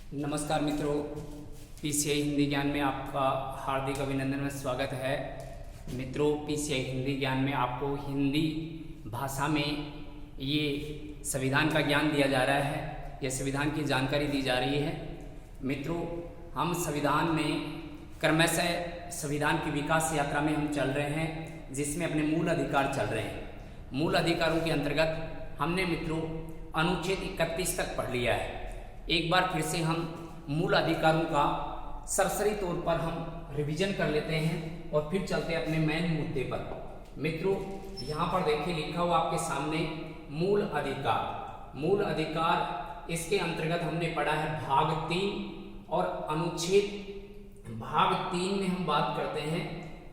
नमस्कार मित्रों, पीसीआई हिंदी ज्ञान में आपका हार्दिक अभिनंदन में स्वागत है। मित्रों, पीसीआई हिंदी ज्ञान में आपको हिंदी भाषा में ये संविधान का ज्ञान दिया जा रहा है, यह संविधान की जानकारी दी जा रही है। मित्रों, हम संविधान में क्रमशः संविधान की विकास यात्रा में हम चल रहे हैं, जिसमें अपने मूल अधिकार चल रहे हैं। मूल अधिकारों के अंतर्गत हमने मित्रों अनुच्छेद 31 तक पढ़ लिया है। एक बार फिर से हम मूल अधिकारों का सरसरी तौर पर हम रिवीजन कर लेते हैं और फिर चलते हैं अपने मेन मुद्दे पर। मित्रों, यहाँ पर देखिए लिखा हुआ आपके सामने मूल अधिकार। मूल अधिकार इसके अंतर्गत हमने पढ़ा है भाग 3 और अनुच्छेद भाग 3 में हम बात करते हैं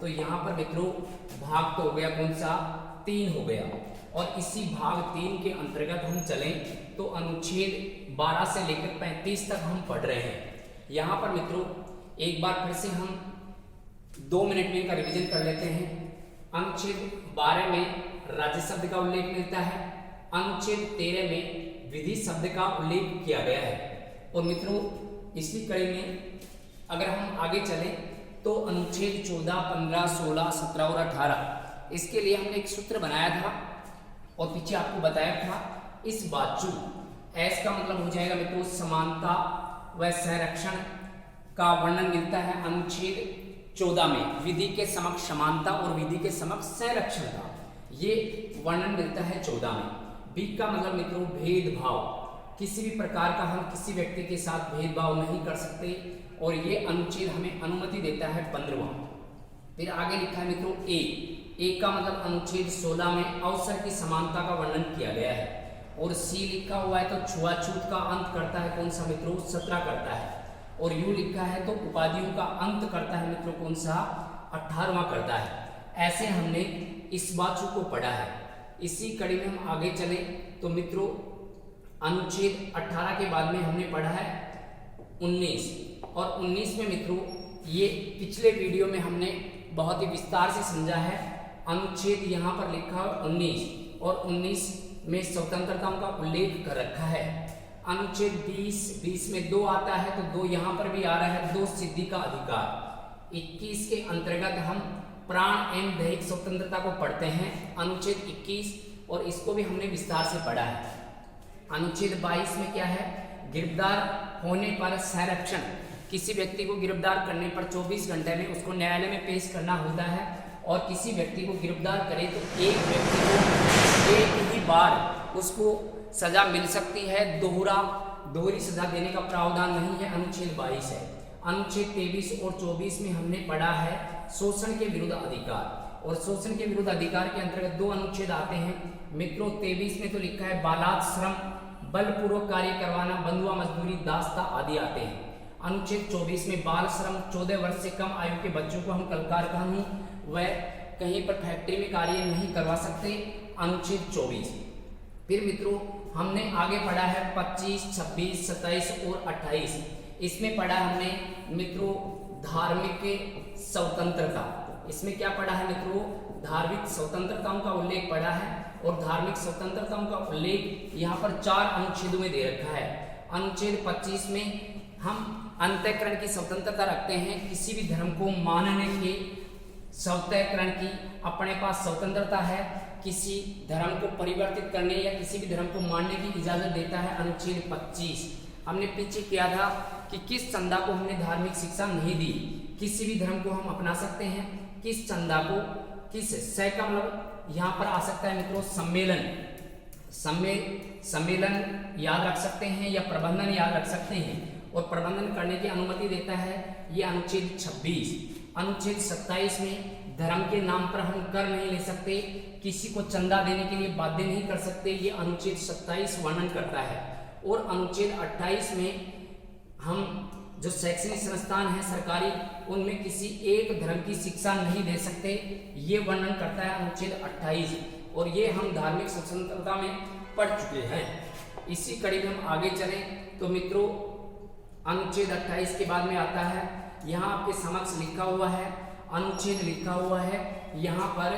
तो यहाँ पर मित्रों भाग तो हो गया कौन सा, 3 हो गया। और इसी भाग 3 के अंतर्गत हम चलें तो अनुच्छेद 12 से लेकर 35 तक हम पढ़ रहे हैं। यहाँ पर मित्रों एक बार फिर से हम 2 मिनट में का रिवीजन कर लेते हैं। अनुच्छेद 12 में राज्य शब्द का उल्लेख मिलता है। अनुच्छेद 13 में विधि शब्द का उल्लेख किया गया है। और मित्रों इसी कड़ी में अगर हम आगे चलें तो अनुच्छेद 14, 15, 16, 17 और 18 इसके लिए हमने एक सूत्र बनाया था और पीछे आपको बताया था इस बाजू एस का मतलब हो जाएगा मित्रों समानता व संरक्षण का वर्णन मिलता है अनुच्छेद 14 में। विधि के समक्ष समानता और विधि के समक्ष संरक्षण का ये वर्णन मिलता है 14 में। बी का मतलब मित्रों भेदभाव, किसी भी प्रकार का हम किसी व्यक्ति के साथ भेदभाव नहीं कर सकते और ये अनुच्छेद हमें अनुमति देता है 15वां। फिर आगे लिखा है मित्रों ए का मतलब अनुच्छेद 16 में अवसर की समानता का वर्णन किया गया है। और सी लिखा हुआ है तो छुआछूत का अंत करता है कौन सा मित्रों, 17 करता है। और यू लिखा है तो उपाधियों का अंत करता है मित्रों कौन सा, 18वां करता है। ऐसे हमने इस बाजू को पढ़ा है। इसी कड़ी में हम आगे चले तो मित्रों अनुच्छेद 18 के बाद में हमने पढ़ा है 19। और 19 में मित्रों ये पिछले वीडियो में हमने बहुत ही विस्तार से समझा है। अनुच्छेद यहाँ पर लिखा है 19 और 19 में स्वतंत्रताओं का उल्लेख कर रखा है। अनुच्छेद 20 में 2 आता है तो 2 यहाँ पर भी आ रहा है, 2 सिद्धि का अधिकार। 21 के अंतर्गत हम प्राण एवं दैहिक स्वतंत्रता को पढ़ते हैं, अनुच्छेद 21, और इसको भी हमने विस्तार से पढ़ा है। अनुच्छेद 22 में क्या है, गिरफ्तार होने पर संरक्षण, किसी व्यक्ति को गिरफ्तार करने पर 24 घंटे में उसको न्यायालय में पेश करना होता है। और किसी व्यक्ति को गिरफ्तार करे तो एक व्यक्ति को एक ही बार उसको सजा मिल सकती है, दोहरी सजा देने का प्रावधान नहीं है, अनुच्छेद 22 है। अनुच्छेद 23 और 24 में हमने पढ़ा है शोषण के विरुद्ध अधिकार। और शोषण के विरुद्ध अधिकार के अंतर्गत 2 अनुच्छेद आते हैं मित्रों। 23 में तो लिखा है बालात श्रम, बलपूर्वक कार्य करवाना, बंधुआ मजदूरी, दास्ता आदि आते हैं। अनुच्छेद 24 में बाल श्रम, 14 वर्ष से कम आयु के बच्चों को हम कलकार कानून व कहीं पर फैक्ट्री में कार्य नहीं करवा सकते, अनुच्छेद 24। फिर मित्रों हमने आगे पढ़ा है 25, 26, 27 और 28। इसमें पढ़ा हमने मित्रों धार्मिक स्वतंत्रता। इसमें क्या पढ़ा है मित्रों, धार्मिक स्वतंत्रताओं का उल्लेख पढ़ा है। और धार्मिक स्वतंत्रताओं का उल्लेख यहाँ पर 4 अनुच्छेदों में दे रखा है। अनुच्छेद 25 में हम अंतःकरण की स्वतंत्रता रखते हैं, किसी भी धर्म को मानने के स्वतःकरण की अपने पास स्वतंत्रता है, किसी धर्म को परिवर्तित करने या किसी भी धर्म को मानने की इजाजत देता है, अनुच्छेद 25। हमने पीछे किया था कि किस चंदा को हमने धार्मिक शिक्षा नहीं दी, किसी भी धर्म को हम अपना सकते हैं, किस चंदा को, किस सह का मतलब यहाँ पर आ सकता है मित्रों सम्मेलन याद रख सकते हैं या प्रबंधन याद रख सकते हैं। और प्रबंधन करने की अनुमति देता है ये अनुच्छेद 26। अनुच्छेद 27 में धर्म के नाम पर हम कर नहीं ले सकते, किसी को चंदा देने के लिए बाध्य नहीं कर सकते, ये अनुच्छेद 27 वर्णन करता है। और अनुच्छेद 28 में हम जो शैक्षणिक संस्थान है सरकारी, उनमें किसी एक धर्म की शिक्षा नहीं दे सकते, ये वर्णन करता है अनुच्छेद 28। और ये हम धार्मिक स्वतंत्रता में पढ़ चुके हैं। इसी कड़ी में हम आगे चलें तो मित्रों अनुच्छेद 28 के बाद में आता है, यहाँ आपके समक्ष लिखा हुआ है, अनुच्छेद लिखा हुआ है यहाँ पर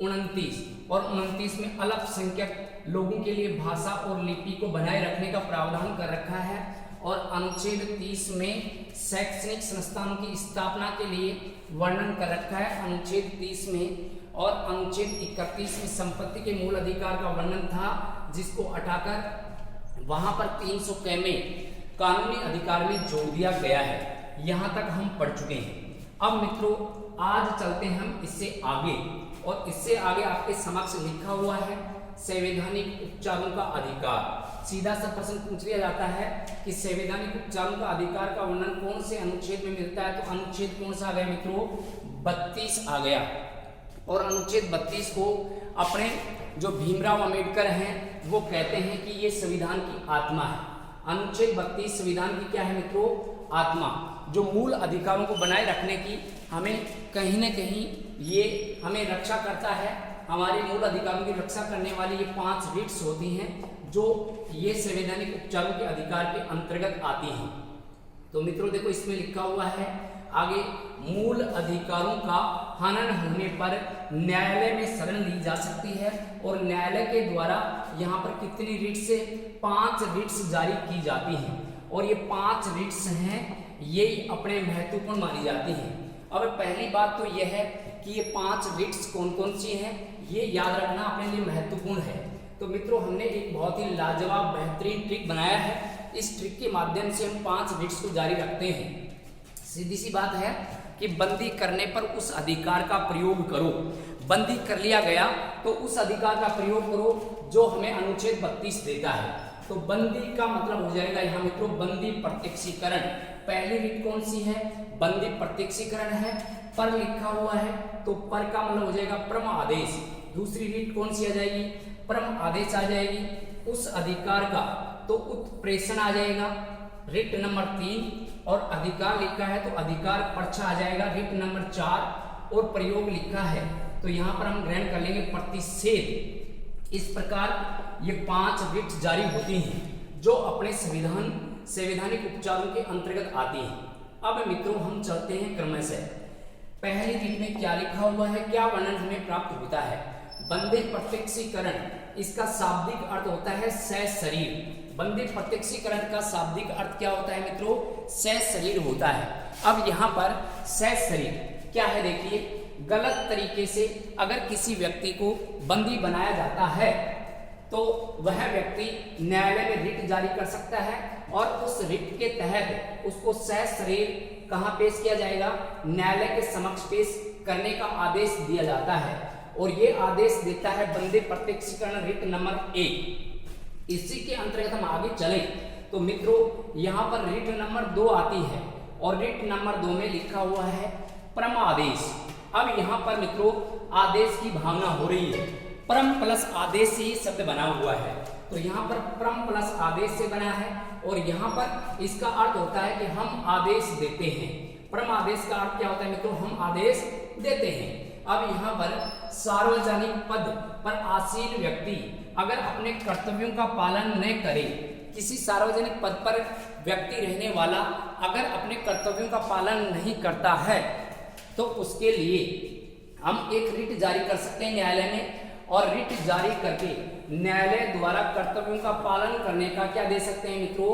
29। और 29 में अल्पसंख्यक लोगों के लिए भाषा और लिपि को बनाए रखने का प्रावधान कर रखा है। और अनुच्छेद 30 में शैक्षणिक संस्थानों की स्थापना के लिए वर्णन कर रखा है अनुच्छेद 30 में। और अनुच्छेद 31 में संपत्ति के मूल अधिकार का वर्णन था, जिसको हटाकर वहां पर 300 क में कानूनी अधिकार में जोड़ दिया गया है। यहां तक हम पढ़ चुके हैं। अब मित्रों आज चलते हैं हम इससे आगे, और इससे आगे आपके समक्ष लिखा हुआ है संवैधानिक उपचारों का अधिकार। सीधा सा प्रश्न पूछ लिया जाता है कि संवैधानिक उपचारों का अधिकार का वर्णन कौन से अनुच्छेद में मिलता है, तो अनुच्छेद कौन सा आ गया मित्रों, 32 आ गया। और अनुच्छेद 32 को अपने जो भीमराव अंबेडकर हैं वो कहते हैं कि ये संविधान की आत्मा है। अनुच्छेद 32 संविधान की क्या है मित्रों, आत्मा, जो मूल अधिकारों को बनाए रखने की हमें कहीं न कहीं ये हमें रक्षा करता है। हमारे मूल अधिकारों की रक्षा करने वाली ये 5 रिट्स होती हैं जो ये संवैधानिक उपचारों के अधिकार के अंतर्गत आती हैं। तो मित्रों देखो इसमें लिखा हुआ है आगे, मूल अधिकारों का हनन होने पर न्यायालय में शरण ली जा सकती है, और न्यायालय के द्वारा यहाँ पर कितनी रिट्स से 5 रिट्स जारी की जाती हैं, और ये 5 रिट्स हैं ये अपने महत्वपूर्ण मानी जाती हैं। अब पहली बात तो यह है कि ये 5 रिट्स कौन कौन सी हैं, ये याद रखना अपने लिए महत्वपूर्ण है। तो मित्रों हमने एक बहुत ही लाजवाब बेहतरीन ट्रिक बनाया है। इस ट्रिक के माध्यम से हम 5 रिट्स को जारी रखते हैं। सीधी सी बात है कि बंदी करने पर उस अधिकार का प्रयोग करो। बंदी कर लिया गया तो उस अधिकार का प्रयोग करो जो हमें अनुच्छेद 32 देता है। तो बंदी का मतलब हो जाएगा यहाँ मित्रों बंदी प्रत्यक्षीकरण। पहली रिट कौन सी है, बंदी प्रत्यक्षीकरण है। पर लिखा हुआ है तो पर का मतलब हो जाएगा परम आदेश। दूसरी रिट कौन सी आ जाएगी, परम आदेश आ जाएगी। उस अधिकार का तो उत्प्रेषण आ जाएगा रिट नंबर 3, और अधिकार लिखा है तो अधिकार पर्चा आ जाएगा रिट नंबर 4, और प्रयोग लिखा है तो यहाँ पर हम ग्रहण कर लेंगे प्रतिषेध। इस प्रकार ये 5 रिट जारी होती हैं जो अपने संवैधानिक उपचारों के अंतर्गत आती हैं। अब मित्रों हम चलते हैं क्रमशः। पहली रिट में क्या लिखा हुआ है, क्या वर्णन हमें प्राप्त होता है, बंदे प्रत्यक्षीकरण। इसका शाब्दिक अर्थ होता है सशरीर। बंदे प्रत्यक्षीकरण का शाब्दिक अर्थ क्या होता है मित्रों, सशरीर होता है। अब यहाँ पर सशरीर क्या है देखिए, गलत तरीके से अगर किसी व्यक्ति को बंदी बनाया जाता है तो वह व्यक्ति न्यायालय में रिट जारी कर सकता है, और उस रिट के तहत उसको सशरीर कहाँ पेश किया जाएगा, न्यायालय के समक्ष पेश करने का आदेश दिया जाता है। और ये आदेश देता है बंदे प्रत्यक्षीकरण रिट नंबर 1। इसी के अंतर्गत हम आगे चलें तो मित्रों यहाँ पर रिट नंबर 2 आती है, और रिट नंबर 2 में लिखा हुआ है परम आदेश। अब यहाँ पर मित्रों आदेश की भावना हो रही है, परम प्लस आदेश से ही शब्द बना हुआ है। तो यहाँ पर परम प्लस आदेश से बना है, और यहाँ पर इसका अर्थ होता है कि हम आदेश देते हैं। परम आदेश का अर्थ क्या होता है मित्रों, हम आदेश देते हैं। अब यहाँ पर सार्वजनिक पद पर आसीन व्यक्ति अगर अपने कर्तव्यों का पालन न करे, किसी सार्वजनिक पद पर व्यक्ति रहने वाला अगर अपने कर्तव्यों का पालन नहीं करता है तो उसके लिए हम एक रिट जारी कर सकते हैं न्यायालय में, और रिट जारी करके न्यायालय द्वारा कर्तव्यों का पालन करने का क्या दे सकते हैं मित्रों,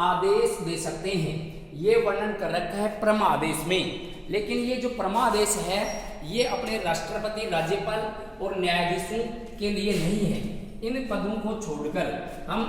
आदेश दे सकते हैं। ये वर्णन कर रखा है परम आदेश में। लेकिन ये जो परमादेश है ये अपने राष्ट्रपति, राज्यपाल और न्यायाधीशों के लिए नहीं है। इन पदों को छोड़कर हम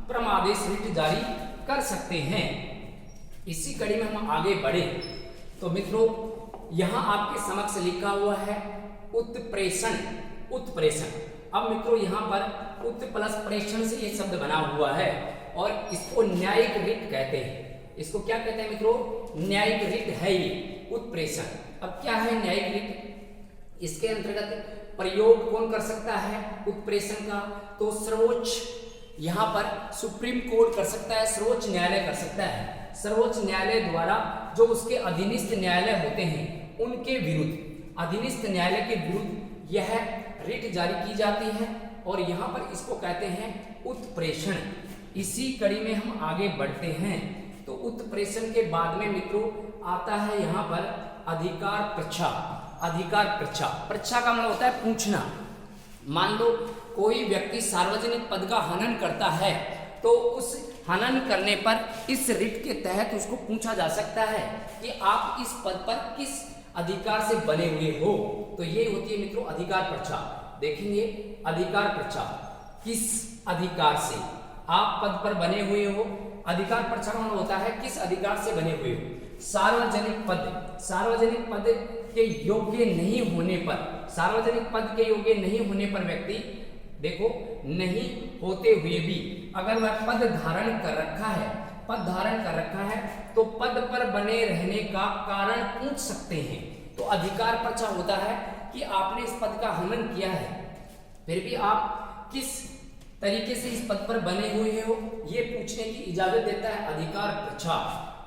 परमादेश रिट जारी कर सकते हैं। इसी कड़ी में हम आगे बढ़े तो मित्रों यहाँ आपके समक्ष लिखा हुआ है उत्प्रेषण। उत्प्रेषण, अब मित्रों यहाँ पर उत प्लस प्रेषण से ये शब्द बना हुआ है, और इसको न्यायिक रिट कहते हैं। इसको क्या कहते हैं मित्रों, न्यायिक रिट है ये उत्प्रेषण। अब क्या है न्यायिक रिट, इसके अंतर्गत प्रयोग कौन कर सकता है उत्प्रेषण का, तो सर्वोच्च, यहाँ पर सुप्रीम कोर्ट कर सकता है, सर्वोच्च न्यायालय कर सकता है। सर्वोच्च न्यायालय द्वारा जो उसके अधीनस्थ न्यायालय होते हैं उनके विरुद्ध, अधीनस्थ न्यायालय के विरुद्ध यह रिट जारी की जाती है, और यहाँ पर इसको कहते हैं उत्प्रेषण। इसी कड़ी में हम आगे बढ़ते हैं तो उत्प्रेषण के बाद में मित्रों आता है यहाँ पर अधिकार पृच्छा। अधिकार पृच्छा, पृच्छा का मतलब होता है पूछना। मान लो कोई व्यक्ति सार्वजनिक पद का हनन करता है तो उस हनन करने पर इस रिट के तहत उसको पूछा जा सकता है कि आप इस पद पर किस अधिकार से बने हुए हो। तो ये होती है मित्रों अधिकार पर्चा। देखेंगे अधिकार पर्चा, किस अधिकार से आप पद पर बने हुए हो। अधिकार पर्चा का मतलब होता है किस अधिकार से बने हुए हो। सार्वजनिक पद, सार्वजनिक पद के योग्य नहीं होने पर, सार्वजनिक पद के योग्य नहीं होने पर व्यक्ति, देखो, नहीं होते हुए भी अगर वह पद धारण कर रखा है, पद धारण कर रखा है तो पद पर बने रहने का कारण पूछ सकते हैं। तो अधिकार पर्चा होता है कि आपने इस पद का हनन किया है, फिर भी आप किस तरीके से इस पद पर बने हुए हो ये पूछने की इजाजत देता है अधिकार पर्चा।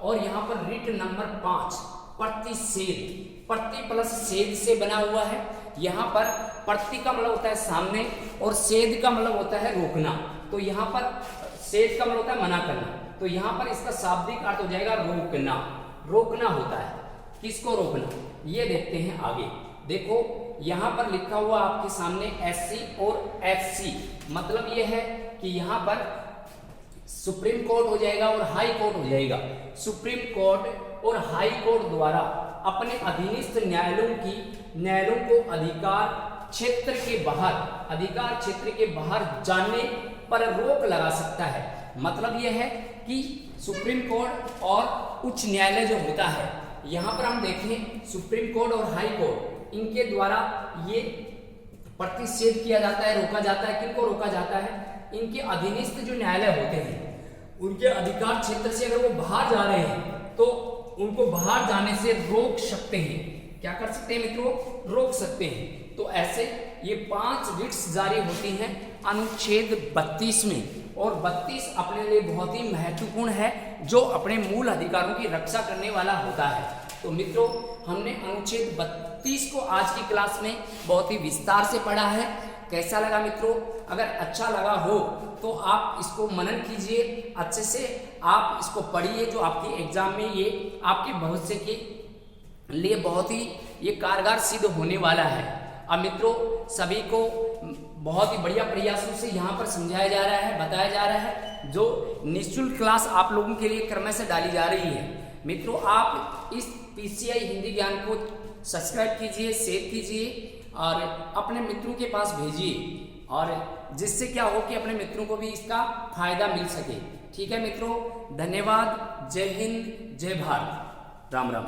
और यहाँ पर रिट नंबर 5 प्रतिषेध, प्रति प्लस सेध से बना हुआ है। यहाँ पर प्रति का मतलब होता है सामने और सेध का मतलब होता है रोकना। तो यहाँ पर सेध का मतलब होता है मना करना, तो यहाँ पर इसका शाब्दिक अर्थ हो जाएगा रोकना। रोकना होता है, किसको रोकना ये देखते हैं आगे। देखो यहाँ पर लिखा हुआ आपके सामने SC और FC, मतलब ये है कि यहाँ पर सुप्रीम कोर्ट हो जाएगा और हाई कोर्ट हो जाएगा। सुप्रीम कोर्ट और हाई कोर्ट द्वारा अपने अधीनस्थ न्यायालयों को अधिकार क्षेत्र के बाहर, अधिकार क्षेत्र के बाहर जाने पर रोक लगा सकता है। मतलब यह है कि सुप्रीम कोर्ट और उच्च न्यायालय जो होता है, यहाँ पर हम देखें सुप्रीम कोर्ट और हाई कोर्ट, इनके द्वारा ये प्रतिषेध किया जाता है, रोका जाता है। किनको रोका जाता है? इनके अधीनस्थ जो न्यायालय होते हैं उनके अधिकार क्षेत्र से अगर वो बाहर जा रहे हैं तो उनको बाहर जाने से रोक सकते हैं। क्या कर सकते हैं मित्रों? रोक सकते हैं। तो ऐसे ये 5 रिट्स जारी होती हैं अनुच्छेद 32 में, और 32 अपने लिए बहुत ही महत्वपूर्ण है जो अपने मूल अधिकारों की रक्षा करने वाला होता है। तो मित्रों हमने अनुच्छेद 32 को आज की क्लास में बहुत ही विस्तार से पढ़ा है। कैसा लगा मित्रों? अगर अच्छा लगा हो तो आप इसको मनन कीजिए, अच्छे से आप इसको पढ़िए, जो आपके एग्जाम में ये आपके भविष्य के लिए बहुत ही ये कारगर सिद्ध होने वाला है। अब मित्रों सभी को बहुत ही बढ़िया प्रयासों से यहाँ पर समझाया जा रहा है, बताया जा रहा है, जो निःशुल्क क्लास आप लोगों के लिए क्रम से डाली जा रही है। मित्रों आप इस PCI हिंदी ज्ञान को सब्सक्राइब कीजिए, शेयर कीजिए और अपने मित्रों के पास भेजिए, और जिससे क्या हो कि अपने मित्रों को भी इसका फायदा मिल सके। ठीक है मित्रों, धन्यवाद। जय हिंद, जय भारत, राम राम।